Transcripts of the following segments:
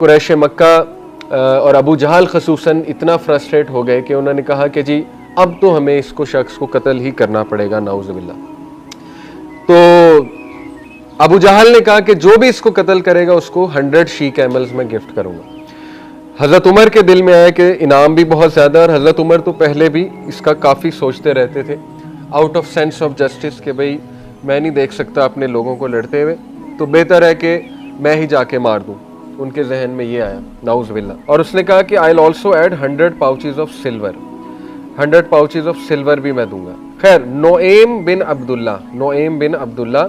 قریش مکہ اور ابو جہل خصوصاً اتنا فرسٹریٹ ہو گئے کہ انہوں نے کہا کہ جی اب تو ہمیں اس کو شخص کو قتل ہی کرنا پڑے گا، نعوذ باللہ۔ تو ابو جہل نے کہا کہ جو بھی اس کو قتل کرے گا اس کو 100 شی کیملز میں گفٹ کروں گا۔ حضرت عمر کے دل میں آیا کہ انعام بھی بہت زیادہ، اور حضرت عمر تو پہلے بھی اس کا کافی سوچتے رہتے تھے out of sense of justice کہ بھئی میں نہیں دیکھ سکتا اپنے لوگوں کو لڑتے ہوئے، تو بہتر ہے کہ میں ہی جا کے مار دوں۔ ان کے ذہن میں یہ آیا، نعوذ باللہ۔ اور اس نے کہا کہ I'll also add 100 pouches of silver، 100 pouches of silver بھی میں دوں گا۔ خیر نعیم بن عبداللہ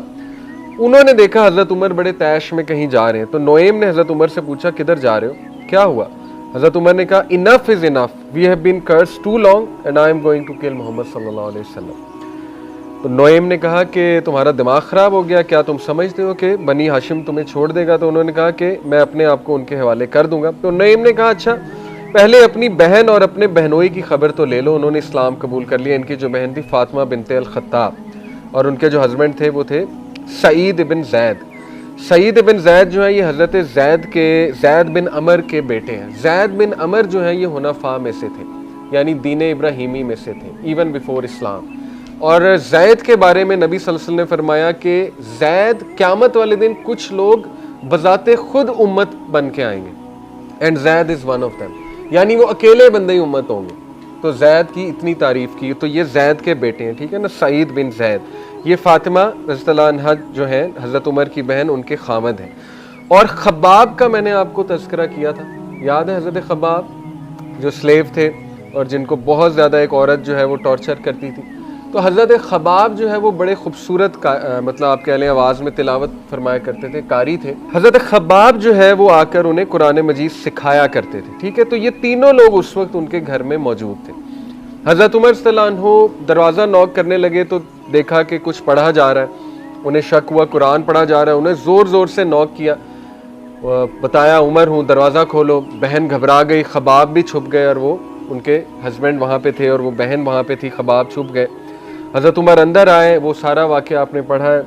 انہوں نے دیکھا حضرت عمر بڑے تیش میں کہیں جا رہے ہیں، تو نعیم نے حضرت عمر سے پوچھا کدھر جا رہے ہو، کیا ہوا؟ حضرت عمر نے کہا enough is enough, we have been cursed too long and I am going to kill محمد صلی اللہ علیہ وسلم۔ تو نعیم نے کہا کہ تمہارا دماغ خراب ہو گیا، کیا تم سمجھتے ہو کہ بنی ہاشم تمہیں چھوڑ دے گا؟ تو انہوں نے کہا کہ میں اپنے آپ کو ان کے حوالے کر دوں گا۔ تو نعیم نے کہا اچھا پہلے اپنی بہن اور اپنے بہنوئی کی خبر تو لے لو۔ انہوں نے اسلام قبول کر لیا۔ ان کی جو بہن تھی فاطمہ بنت الخطاب، اور ان کے جو ہسبینڈ تھے وہ تھے سعید بن زید۔ سعید بن زید جو ہے یہ حضرت زید بن عمر کے بیٹے ہیں۔ زید بن عمر جو ہے یہ حنفاء میں سے تھے، یعنی دین ابراہیمی میں سے تھے، ایون بیفور اسلام۔ اور زید کے بارے میں نبی صلی اللہ علیہ وسلم نے فرمایا کہ زید قیامت والے دن کچھ لوگ بذات خود امت بن کے آئیں گے، and Zaid is one of them، یعنی وہ اکیلے بندے ہی امت ہوں گے۔ تو زید کی اتنی تعریف کی، تو یہ زید کے بیٹے ہیں، ٹھیک ہے نا، سعید بن زید۔ یہ فاطمہ رضی اللہ عنہا جو ہے حضرت عمر کی بہن، ان کے خامد ہیں۔ اور خباب کا میں نے آپ کو تذکرہ کیا تھا، یاد ہے حضرت خباب جو سلیو تھے اور جن کو بہت زیادہ ایک عورت جو ہے وہ ٹارچر کرتی تھی۔ تو حضرت خباب جو ہے وہ بڑے خوبصورت مطلب آپ کہہ لیں آواز میں تلاوت فرمایا کرتے تھے، قاری تھے۔ حضرت خباب جو ہے وہ آ کر انہیں قرآن مجید سکھایا کرتے تھے، ٹھیک ہے۔ تو یہ تینوں لوگ اس وقت ان کے گھر میں موجود تھے۔ حضرت عمر صلی اللہ عنہ دروازہ نوک کرنے لگے تو دیکھا کہ کچھ پڑھا جا رہا ہے، انہیں شک ہوا قرآن پڑھا جا رہا ہے، انہیں زور زور سے نوک کیا، بتایا عمر ہوں دروازہ کھولو۔ بہن گھبرا گئی، خباب بھی چھپ گئے، اور وہ ان کے ہسبینڈ وہاں پہ تھے اور وہ بہن وہاں پہ تھی، خباب چھپ گئے۔ حضرت عمر اندر آئے، وہ سارا واقعہ آپ نے پڑھا ہے،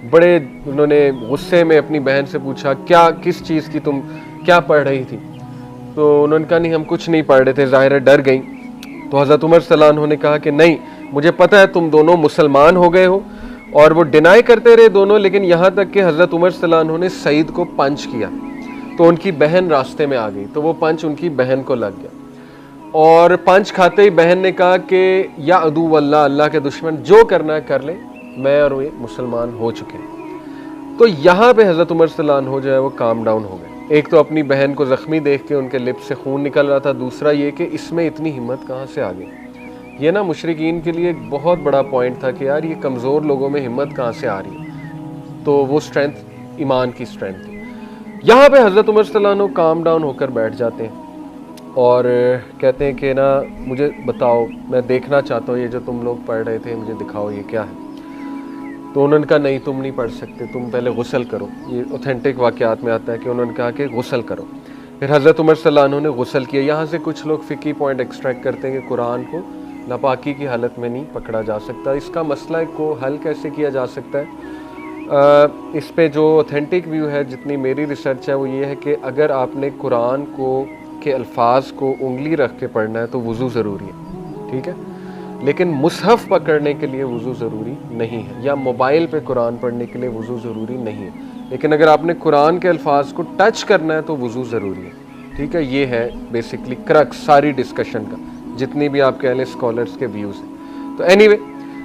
بڑے انہوں نے غصے میں اپنی بہن سے پوچھا کس چیز کی تم کیا پڑھ رہی تھی؟ تو انہوں نے کہا نہیں ہم کچھ نہیں پڑھ رہے تھے، ظاہر ہے ڈر گئیں۔ تو حضرت عمر صلی اللہ عنہ نے کہا کہ نہیں مجھے پتہ ہے تم دونوں مسلمان ہو گئے ہو، اور وہ ڈینائی کرتے رہے دونوں، لیکن یہاں تک کہ حضرت عمر صلی اللہ عنہ نے سعید کو پنچ کیا تو ان کی بہن راستے میں آ گئی، تو وہ پنچ ان کی بہن کو لگ گیا، اور پنچ کھاتے ہی بہن نے کہا کہ یا عدو اللہ، اللہ کے دشمن جو کرنا ہے کر لے، میں اور وہ مسلمان ہو چکے ہیں۔ تو یہاں پہ حضرت عمر صلی اللہ عنہ جو ہے وہ کام ڈاؤن ہو گئے۔ ایک تو اپنی بہن کو زخمی دیکھ کے ان کے لپ سے خون نکل رہا تھا، دوسرا یہ کہ اس میں اتنی ہمت کہاں سے آ گئی۔ یہ نا مشرکین کے لیے ایک بہت بڑا پوائنٹ تھا کہ یار یہ کمزور لوگوں میں ہمت کہاں سے آ رہی ہے، تو وہ سٹرینتھ ایمان کی سٹرینتھ تھی۔ یہاں پہ حضرت عمر صلی اللہ عنہ کام ڈاؤن ہو کر بیٹھ جاتے ہیں اور کہتے ہیں کہ نا مجھے بتاؤ، میں دیکھنا چاہتا ہوں یہ جو تم لوگ پڑھ رہے تھے، مجھے دکھاؤ یہ کیا ہے۔ تو انہوں نے کہا نہیں تم نہیں پڑھ سکتے، تم پہلے غسل کرو۔ یہ اوتھینٹک واقعات میں آتا ہے کہ انہوں نے کہا کہ غسل کرو۔ پھر حضرت عمر صلی اللہ عنہ نے غسل کیا۔ یہاں سے کچھ لوگ فقہی پوائنٹ ایکسٹریکٹ کرتے ہیں کہ قرآن کو ناپاکی کی حالت میں نہیں پکڑا جا سکتا۔ اس کا مسئلہ کو حل کیسے کیا جا سکتا ہے؟ اس پہ جو اوتھینٹک ویو ہے، جتنی میری ریسرچ ہے، وہ یہ ہے کہ اگر آپ نے قرآن کے الفاظ کو انگلی رکھ کے پڑھنا ہے تو وضو ضروری ہے، ٹھیک ہے، لیکن مصحف پکڑنے کے لیے وضو ضروری نہیں ہے، یا موبائل پہ قرآن پڑھنے کے لیے وضو ضروری نہیں ہے، لیکن اگر آپ نے قرآن کے الفاظ کو ٹچ کرنا ہے تو وضو ضروری ہے، ٹھیک ہے۔ یہ ہے بیسکلی کرکس ساری ڈسکشن کا، جتنی بھی آپ کہہ لیں اسکالرس کے ویوز ہیں۔ تو اینی وے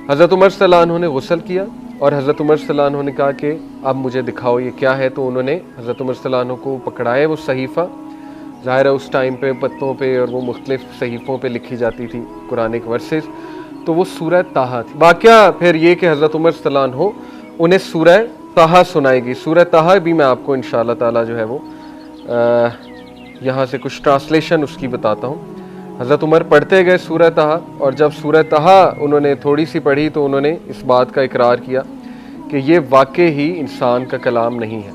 حضرت عمر صلی اللہ عنہ نے غسل کیا، اور حضرت عمر صلی اللہ عنہ نے کہا کہ اب مجھے دکھاؤ یہ کیا ہے۔ تو انہوں نے حضرت عمر صلی اللہ عنہ کو پکڑائے وہ صحیفہ، ظاہر ہے اس ٹائم پہ پتوں پہ اور وہ مختلف صحیفوں پہ لکھی جاتی تھی قرآنک ورسز، تو وہ سورہ طٰہٰ تھی۔ واقعہ پھر یہ کہ حضرت عمر صلی اللہ عنہ انہیں سورہ طٰہٰ سنائے گی۔ سورہ طٰہٰ بھی میں آپ کو انشاءاللہ تعالی جو ہے وہ یہاں سے کچھ ٹرانسلیشن اس کی بتاتا ہوں۔ حضرت عمر پڑھتے گئے سورہ طٰہٰ، اور جب سورہ طٰہٰ انہوں نے تھوڑی سی پڑھی تو انہوں نے اس بات کا اقرار کیا کہ یہ واقعی ہی انسان کا کلام نہیں ہے،